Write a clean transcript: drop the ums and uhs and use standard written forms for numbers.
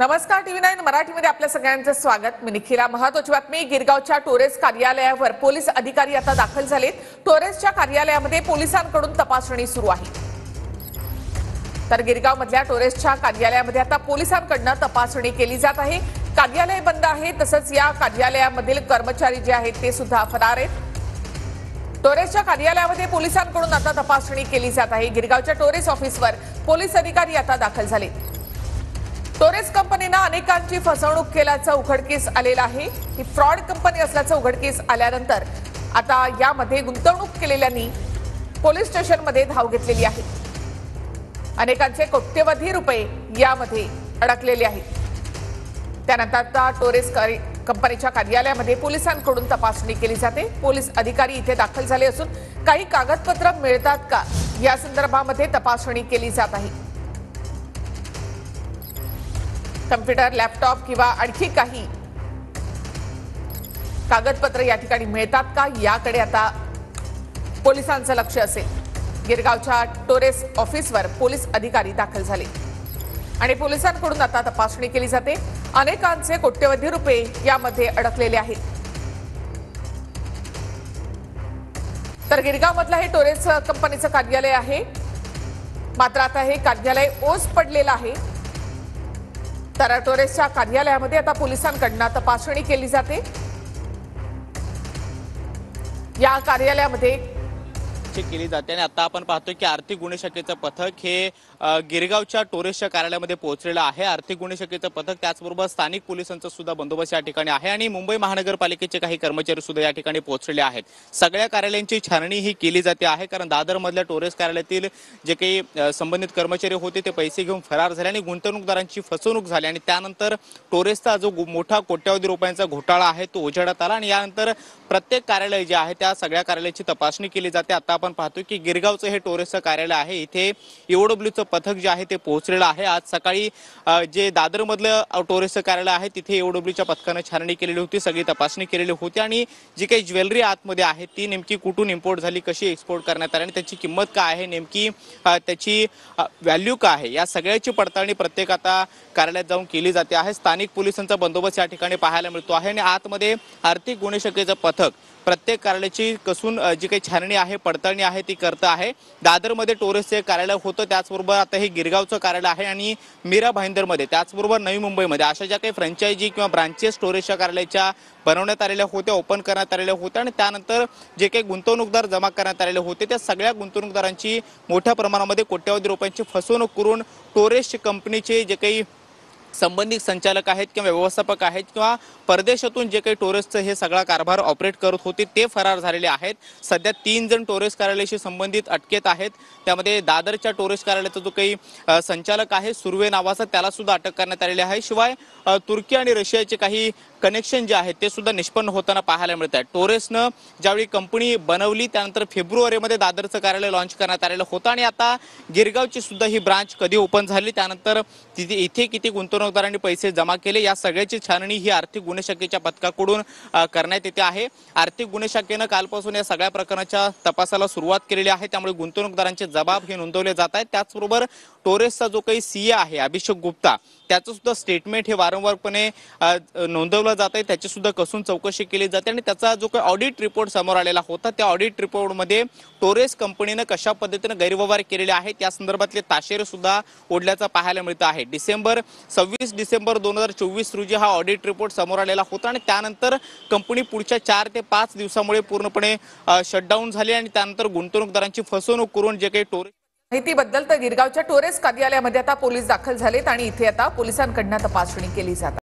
नमस्कार TV9 मराठीमध्ये आपल्या सगळ्यांचं स्वागत। मी निखिला। महत्त्वाची बातमी, गिरगावच्या टोरेस कार्यालयावर पोलीस अधिकारी आता दाखल झालेत। टोरेसच्या कार्यालयामध्ये पोलिसांकडून तपासणी सुरू आहे। तर गिरगावमधल्या टोरेसच्या कार्यालयामध्ये आता पोलिसांकडून तपासणी केली जात आहे। कार्यालय बंद आहे, तसंच या कार्यालयामधील कर्मचारी जे आहेत ते सुद्धा फरार आहेत। टोरेसच्या कार्यालयामध्ये पोलिसांकडून आता तपासणी केली जात आहे। गिरगावच्या टोरेस ऑफिसवर पोलीस अधिकारी आता दाखल झाले। टोरेस कंपनीने अनेकांची फसवणूक केल्याचं उघडकीस आलेलं आहे। ही फ्रॉड कंपनी असल्याचं उघडकीस आल्यानंतर आता यामध्ये गुंतवणूक केलेल्यांनी पोलीस स्टेशनमध्ये धाव घेतलेली आहे। अनेकांचे कोट्यवधी रुपये यामध्ये अडकलेले आहेत। त्यानंतर आता टोरेस कंपनीच्या कार्यालयामध्ये पोलिसांकडून तपासणी केली जाते। पोलीस अधिकारी इथे दाखल झाले असून काही कागदपत्र मिळतात का या संदर्भामध्ये तपासणी केली जात आहे। कम्प्युटर, लॅपटॉप किंवा आणखी काही कागदपत्र या ठिकाणी मिळतात का याकडे आता पोलिसांचं लक्ष असेल। गिरगावच्या टोरेस ऑफिसवर पोलीस अधिकारी दाखल झाले आणि पोलिसांकडून आता तपासणी केली जाते। अनेकांचे कोट्यवधी रुपये यामध्ये अडकलेले आहेत। तर गिरगावमधलं हे टोरेस कंपनीचं कार्यालय आहे, मात्र आता हे कार्यालय ओस पडलेलं आहे। तर टोरेसच्या कार्यालयामध्ये आता पोलिसांकडून तपासणी केली जाते। या कार्यालयामध्ये केली जाते आणि आता आपण पाहतोय की आर्थिक गुन्हे शाखेचं पथक हे गिरगावच्या टोरेसच्या कार्यालयामध्ये पोहोचलेलं आहे। आर्थिक गुन्हे शाखेचं पथक त्याचबरोबर स्थानिक पोलिसांचा सुद्धा बंदोबस्त या ठिकाणी आहे आणि मुंबई महानगरपालिकेचे काही कर्मचारी सुद्धा या ठिकाणी पोहोचलेले आहेत। सगळ्या कार्यालयांची छाननी ही केली जाते आहे, कारण दादर मधल्या टोरेस कार्यालयातील जे काही संबंधित कर्मचारी होते ते पैसे घेऊन फरार झाले आणि गुंतवणूकदारांची फसवणूक झाली आणि त्यानंतर टोरेसचा जो मोठा कोट्यवधी रुपयांचा घोटाळा आहे तो उजेडात आला आणि यानंतर प्रत्येक कार्यालय जे आहे त्या सगळ्या कार्यालयाची तपासणी केली जाते। आता आपण पाहतोय की गिरगावचं हे टोरेसचं कार्यालय आहे, इथे EOWचं पथक जे आहे ते पोहोचलेलं आहे। आज सकाळी जे दादर मधलं टोरेसचं कार्यालय आहे तिथे EOWच्या पथकाने छाननी केलेली होती, सगळी तपासणी केलेली होती आणि जी काही ज्वेलरी आतमध्ये आहे ती नेमकी कुठून इम्पोर्ट झाली, कशी एक्सपोर्ट करण्यात आली आणि त्याची किंमत काय आहे, नेमकी त्याची व्हॅल्यू काय आहे, या सगळ्याची पडताळणी प्रत्येक आता कार्यालयात जाऊन केली जाते आहे। स्थानिक पोलिसांचा बंदोबस्त या ठिकाणी पाहायला मिळतो आहे आणि आतमध्ये आर्थिक गुन्हे शाखेचं पथक प्रत्येक कार्यालयाची कसून जी काही छाननी आहे, पडताळणी आहे ती करत आहे। दादरमध्ये टोरेसचे कार्यालय होतं, त्याचबरोबर आता हे गिरगावचं कार्यालय आहे आणि मीरा भाईंदरमध्ये त्याचबरोबर नवी मुंबईमध्ये अशा ज्या काही फ्रँचायझी किंवा ब्रांचेस टोरेसच्या कार्यालयाच्या बनवण्यात आलेल्या होत्या, ओपन करण्यात आलेल्या होत्या आणि त्यानंतर जे काही गुंतवणूकदार जमा करण्यात आलेले होते त्या सगळ्या गुंतवणूकदारांची मोठ्या प्रमाणामध्ये कोट्यवधी रुपयांची फसवणूक करून टोरेस कंपनीचे जे काही संबंधित संचालक आहेत किंवा व्यवस्थापक आहेत किंवा परदेशातून जे काही टोरेसचं हे सगळा कारभार ऑपरेट करत होते ते फरार झालेले आहेत। सध्या 3 जण टोरेस कार्यालयाशी संबंधित अटकेत आहेत। त्यामध्ये दादरच्या टोरेस कार्यालयाचा जो काही संचालक आहे सुर्वे नावाचा, त्याला सुद्धा अटक करण्यात आलेली आहे। शिवाय तुर्की आणि रशियाचे काही कनेक्शन जे आहेत ते सुद्धा निष्पन्न होताना पाहायला मिळत आहे। टोरेसनं ज्यावेळी कंपनी बनवली त्यानंतर फेब्रुवारीमध्ये दादरचं कार्यालय लॉन्च करण्यात आलेलं होतं आणि आता गिरगावची सुद्धा ही ब्रांच कधी ओपन झाली, त्यानंतर इथे किती गुंतवणूकदारांनी पैसे जमा केले, या सगळ्याची छाननी ही आर्थिक गुन्हे शाखेच्या पथकाकडून करण्यात येते आहे। आर्थिक गुन्हे शाखेनं कालपासून या सगळ्या प्रकरणाच्या तपासाला सुरुवात केलेली आहे, त्यामुळे गुंतवणूकदारांचे जबाब हे नोंदवले जात आहेत। त्याचबरोबर टोरेसचा जो काही सीए आहे अभिषेक गुप्ता, त्याचं सुद्धा स्टेटमेंट हे वारंवारपणे नोंदवलं जात आहे, त्याची सुद्धा कसून चौकशी केली जाते आणि त्याचा जो काही ऑडिट रिपोर्ट समोर आलेला होता त्या ऑडिट रिपोर्टमध्ये टोरेस कंपनीने कशा पद्धतीने गैरव्यवहार केलेले आहेत या संदर्भातले ताशेरे सुद्धा ओढल्याचं पाहायला मिळतं आहे। 26 डिसेंबर 2024 रोजी हा ऑडिट रिपोर्ट समोर आलेला होता आणि त्यानंतर कंपनी पुढच्या 4 ते 5 दिवसामुळे पूर्णपणे शटडाऊन झाली आणि त्यानंतर गुंतवणूकदारांची फसवणूक करून जे काही टोरेस माहितीबद्दल तर गिरगावच्या टोरेस कार्यालयामध्ये आता पोलीस दाखल झालेत आणि इथे आता पोलिसांकडून तपासणी केली जाते।